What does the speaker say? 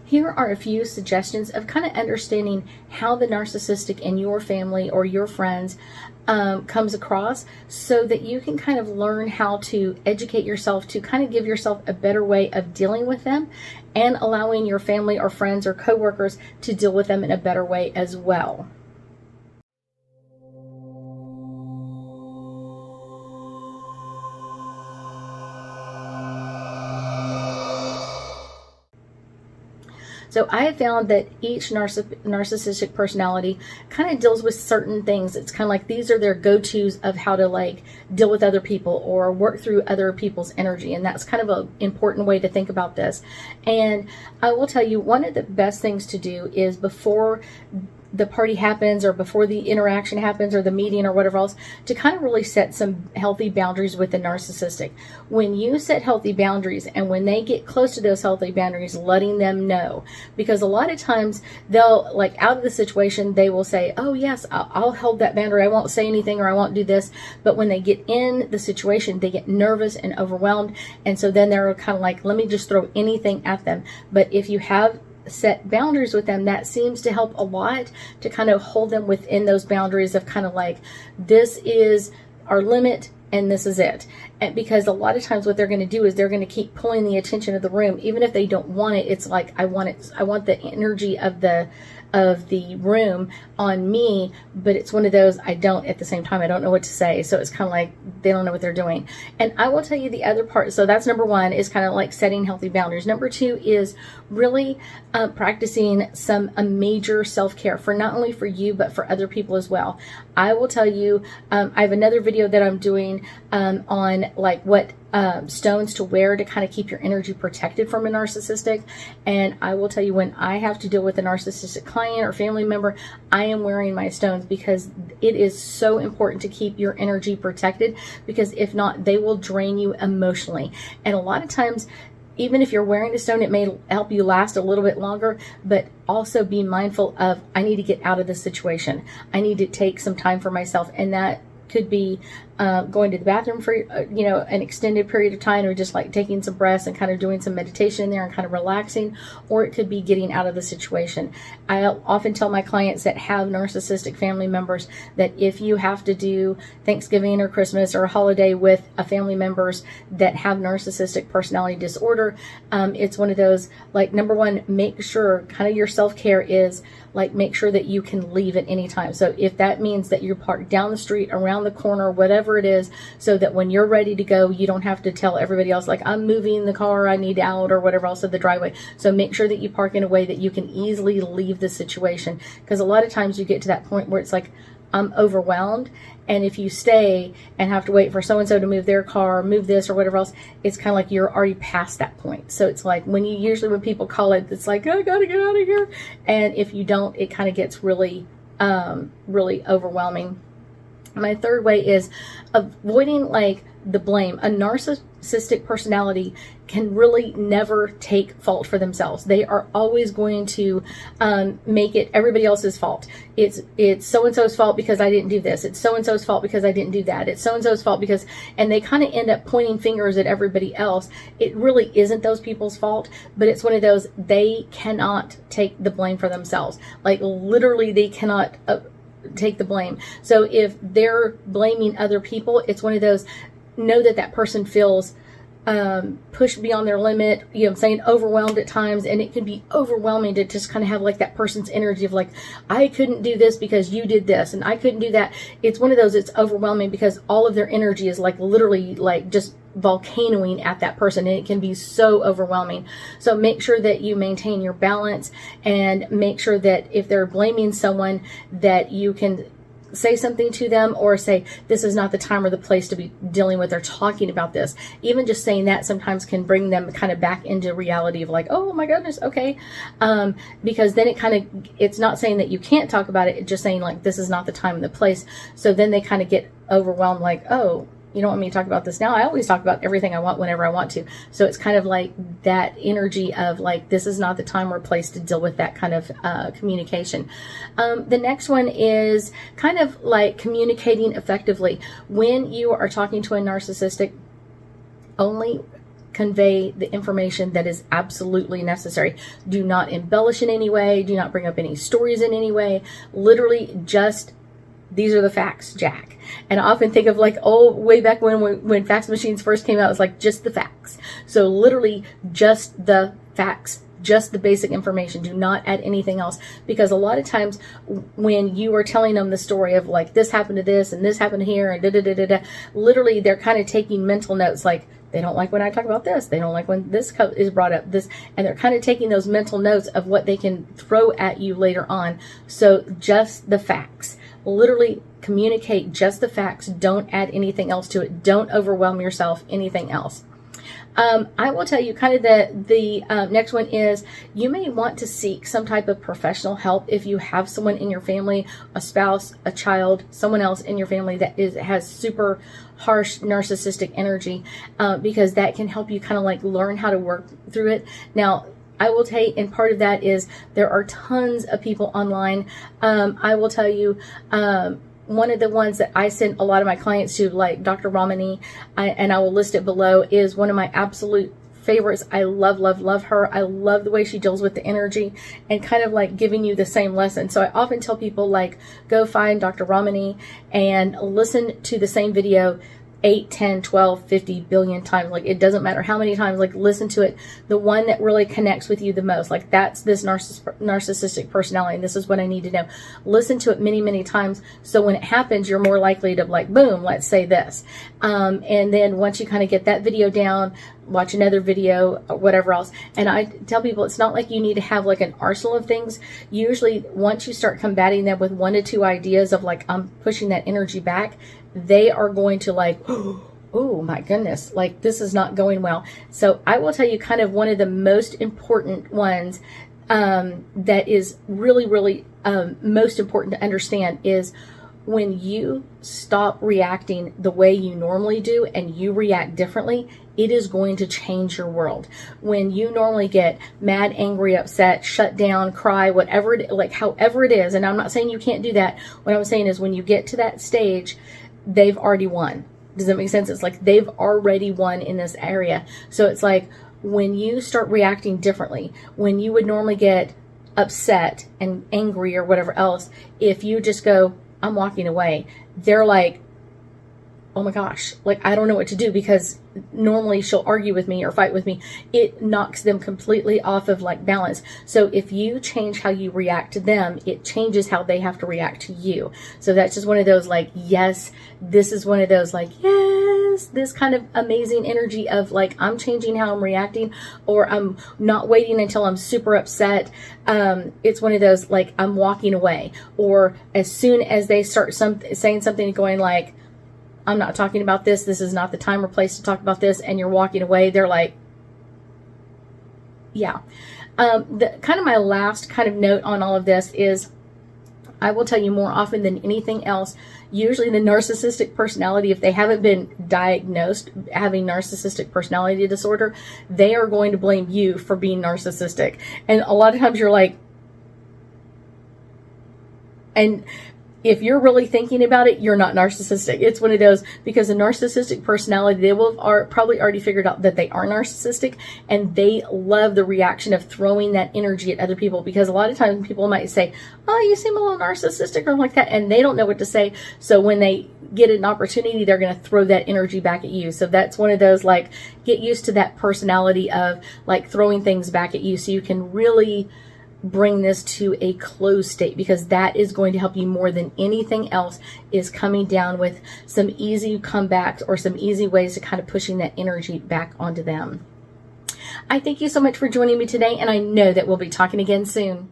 here are a few suggestions of kind of understanding how the narcissistic in your family or your friends comes across, so that you can kind of learn how to educate yourself to kind of give yourself a better way of dealing with them, and allowing your family or friends or coworkers to deal with them in a better way as well. So I have found that each narcissistic personality kind of deals with certain things. It's kind of like these are their go-tos of how to like deal with other people or work through other people's energy. And that's kind of an important way to think about this. And I will tell you, one of the best things to do is before the party happens or before the interaction happens or the meeting or whatever else, to kind of really set some healthy boundaries with the narcissistic. When you set healthy boundaries and when they get close to those healthy boundaries, letting them know, because a lot of times they'll, like, out of the situation, they will say, oh yes, I'll hold that boundary, I won't say anything or I won't do this. But when they get in the situation, they get nervous and overwhelmed, and so then they're kind of like, let me just throw anything at them. But if you have set boundaries with them, that seems to help a lot to kind of hold them within those boundaries of kind of like, this is our limit and this is it. And because a lot of times what they're going to do is they're going to keep pulling the attention of the room, even if they don't want it. It's like, I want the energy of the room on me, but it's one of those, I don't, at the same time, I don't know what to say. So it's kind of like they don't know what they're doing. And I will tell you the other part. So that's number one, is kind of like setting healthy boundaries. Number two is really practicing some major self-care, for not only for you, but for other people as well. I will tell you, I have another video that I'm doing on like what stones to wear to kind of keep your energy protected from a narcissistic. And I will tell you, when I have to deal with a narcissistic client or family member, I am wearing my stones, because it is so important to keep your energy protected, because if not, they will drain you emotionally. And a lot of times, even if you're wearing a stone, it may help you last a little bit longer, but also be mindful of, I need to get out of this situation. I need to take some time for myself. And that could be going to the bathroom for an extended period of time, or just like taking some breaths and kind of doing some meditation in there and kind of relaxing, or it could be getting out of the situation. I often tell my clients that have narcissistic family members that if you have to do Thanksgiving or Christmas or a holiday with a family members that have narcissistic personality disorder, it's one of those, like, number one, make sure kind of your self-care is like, make sure that you can leave at any time. So if that means that you're parked down the street, around the corner, whatever it is, so that when you're ready to go, you don't have to tell everybody else, like, I'm moving the car, I need out, or whatever else of the driveway. So make sure that you park in a way that you can easily leave the situation. Because a lot of times you get to that point where it's like, I'm overwhelmed. And if you stay and have to wait for so-and-so to move their car, move this or whatever else, it's kind of like you're already past that point. So it's like when people call it, it's like, I gotta get out of here. And if you don't, it kind of gets really, really overwhelming. My third way is avoiding like the blame. A narcissistic personality can really never take fault for themselves. They are always going to make it everybody else's fault. It's so-and-so's fault because I didn't do this. It's so-and-so's fault because I didn't do that. It's so-and-so's fault because, and they kind of end up pointing fingers at everybody else. It really isn't those people's fault, but it's one of those, they cannot take the blame for themselves. Like, literally, they cannot take the blame. So if they're blaming other people, it's one of those, know that that person feels pushed beyond their limit, you know what I'm saying, overwhelmed at times. And it can be overwhelming to just kind of have like that person's energy of like, I couldn't do this because you did this, and I couldn't do that. It's one of those, it's overwhelming because all of their energy is like literally like just volcanoing at that person, and it can be so overwhelming. So make sure that you maintain your balance, and make sure that if they're blaming someone, that you can say something to them, or say, this is not the time or the place to be dealing with or talking about this. Even just saying that sometimes can bring them kind of back into reality of like, oh my goodness, okay. Because then it's not saying that you can't talk about it, it's just saying like, this is not the time and the place. So then they kind of get overwhelmed, like, oh, you don't want me to talk about this now? I always talk about everything I want whenever I want to. So it's kind of like that energy of like, this is not the time or place to deal with that kind of communication. The next one is kind of like communicating effectively. When you are talking to a narcissistic, only convey the information that is absolutely necessary. Do not embellish in any way. Do not bring up any stories in any way. Literally just, these are the facts, Jack. And I often think of like, oh, way back when fax machines first came out, it's like just the facts. So literally just the facts, just the basic information. Do not add anything else, because a lot of times when you are telling them the story of like, this happened to this and this happened here and da da da da da, literally they're kind of taking mental notes, like, they don't like when I talk about this. They don't like when this is brought up, this, and they're kind of taking those mental notes of what they can throw at you later on. So just the facts. Literally communicate just the facts. Don't add anything else to it. Don't overwhelm yourself, anything else. I will tell you kind of the next one is, you may want to seek some type of professional help if you have someone in your family, a spouse, a child, someone else in your family that has super harsh narcissistic energy, because that can help you kind of like learn how to work through it. Now, I will tell you, and part of that is there are tons of people online. I will tell you, one of the ones that I send a lot of my clients to, like Dr. Ramani, and I will list it below, is one of my absolute favorites. I love, love, love her. I love the way she deals with the energy and kind of like giving you the same lesson. So I often tell people, like, go find Dr. Ramani and listen to the same video 8, 10, 12, 50 billion times. Like, it doesn't matter how many times, like, listen to it. The one that really connects with you the most, like, that's this narcissistic personality, and this is what I need to know. Listen to it many, many times, so when it happens, you're more likely to, like, boom, let's say this. And then once you kind of get that video down, watch another video or whatever else. And I tell people, it's not like you need to have like an arsenal of things. Usually once you start combating them with 1 to 2 ideas of like, I'm pushing that energy back, they are going to like, oh my goodness, like this is not going well. So I will tell you kind of one of the most important ones that is really, really most important to understand is, when you stop reacting the way you normally do and you react differently, it is going to change your world. When you normally get mad, angry, upset, shut down, cry, whatever it, like however it is, and I'm not saying you can't do that. What I'm saying is, when you get to that stage, they've already won. Does that make sense? It's like they've already won in this area. So it's like when you start reacting differently, when you would normally get upset and angry or whatever else, if you just go, I'm walking away, they're like, oh my gosh, like, I don't know what to do, because normally she'll argue with me or fight with me. It knocks them completely off of like balance. So if you change how you react to them, it changes how they have to react to you. So that's just one of those like, yes, this is one of those like, yes, this kind of amazing energy of like, I'm changing how I'm reacting, or I'm not waiting until I'm super upset. It's one of those like, I'm walking away, or as soon as they start saying something and going like, I'm not talking about this, this is not the time or place to talk about this, and you're walking away, they're like, yeah. The kind of my last kind of note on all of this is, I will tell you, more often than anything else, usually the narcissistic personality, if they haven't been diagnosed having narcissistic personality disorder, they are going to blame you for being narcissistic. And a lot of times you're like, and if you're really thinking about it, you're not narcissistic. It's one of those, because a narcissistic personality, they will probably already figured out that they are narcissistic, and they love the reaction of throwing that energy at other people, because a lot of times people might say, oh, you seem a little narcissistic or like that, and they don't know what to say. So when they get an opportunity, they're going to throw that energy back at you. So that's one of those, like, get used to that personality of like throwing things back at you, so you can really bring this to a closed state, because that is going to help you more than anything else, is coming down with some easy comebacks or some easy ways to kind of pushing that energy back onto them. I thank you so much for joining me today, and I know that we'll be talking again soon.